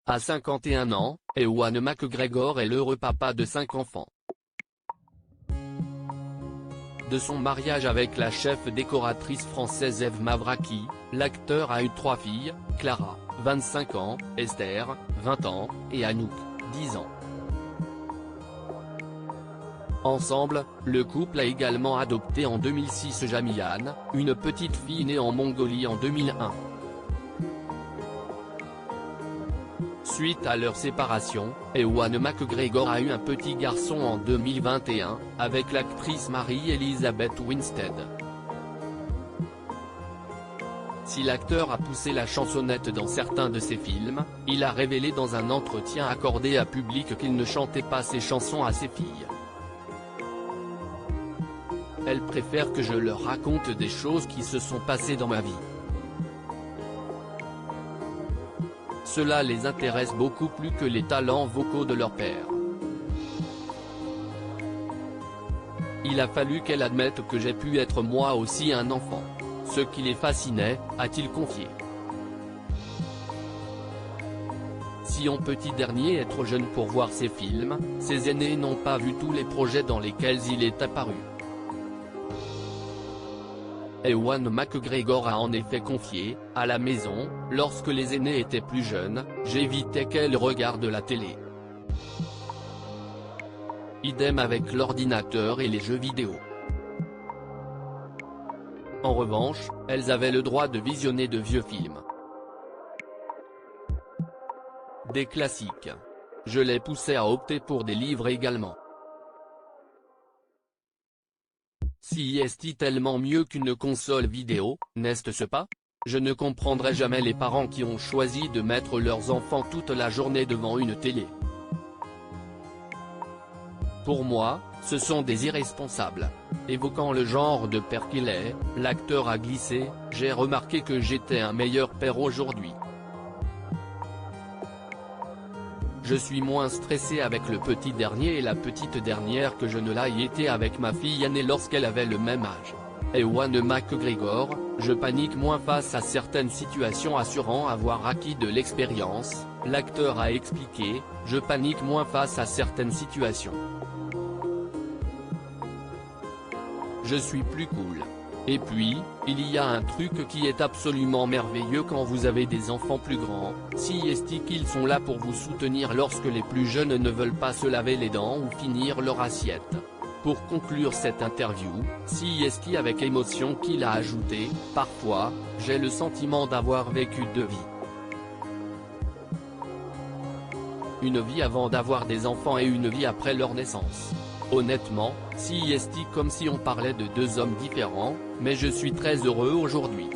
À 51 ans, Ewan McGregor est l'heureux papa de 5 enfants. De son mariage avec la chef décoratrice française Eve Mavraki, l'acteur a eu 3 filles, Clara, 25 ans, Esther, 20 ans, et Anouk, 10 ans. Ensemble, le couple a également adopté en 2006 Jamian, une petite fille née en Mongolie en 2001. Suite à leur séparation, Ewan McGregor a eu un petit garçon en 2021, avec l'actrice Mary-Elizabeth Winstead. Si l'acteur a poussé la chansonnette dans certains de ses films, il a révélé dans un entretien accordé à Public qu'il ne chantait pas ses chansons à ses filles. Elles préfèrent que je leur raconte des choses qui se sont passées dans ma vie. Cela les intéresse beaucoup plus que les talents vocaux de leur père. Il a fallu qu'elle admette que j'ai pu être moi aussi un enfant. Ce qui les fascinait, a-t-il confié. Si on petit dernier est trop jeune pour voir ses films, ses aînés n'ont pas vu tous les projets dans lesquels il est apparu. Ewan McGregor a en effet confié, à la maison, lorsque les aînés étaient plus jeunes, j'évitais qu'elles regardent la télé. Idem avec l'ordinateur et les jeux vidéo. En revanche, elles avaient le droit de visionner de vieux films. Des classiques. Je les poussais à opter pour des livres également. Si est-il tellement mieux qu'une console vidéo, n'est-ce pas? Je ne comprendrai jamais les parents qui ont choisi de mettre leurs enfants toute la journée devant une télé. Pour moi, ce sont des irresponsables. Évoquant le genre de père qu'il est, l'acteur a glissé, j'ai remarqué que j'étais un meilleur père aujourd'hui. Je suis moins stressé avec le petit dernier et la petite dernière que je ne l'ai été avec ma fille aînée lorsqu'elle avait le même âge. Ewan McGregor, je panique moins face à certaines situations assurant avoir acquis de l'expérience, l'acteur a expliqué, je panique moins face à certaines situations. Je suis plus cool. Et puis, il y a un truc qui est absolument merveilleux quand vous avez des enfants plus grands, si est-il qu'ils sont là pour vous soutenir lorsque les plus jeunes ne veulent pas se laver les dents ou finir leur assiette. Pour conclure cette interview, si est-il avec émotion qu'il a ajouté, parfois, j'ai le sentiment d'avoir vécu 2 vies. Une vie avant d'avoir des enfants et une vie après leur naissance. Honnêtement, si est-il comme si on parlait de 2 hommes différents, mais je suis très heureux aujourd'hui.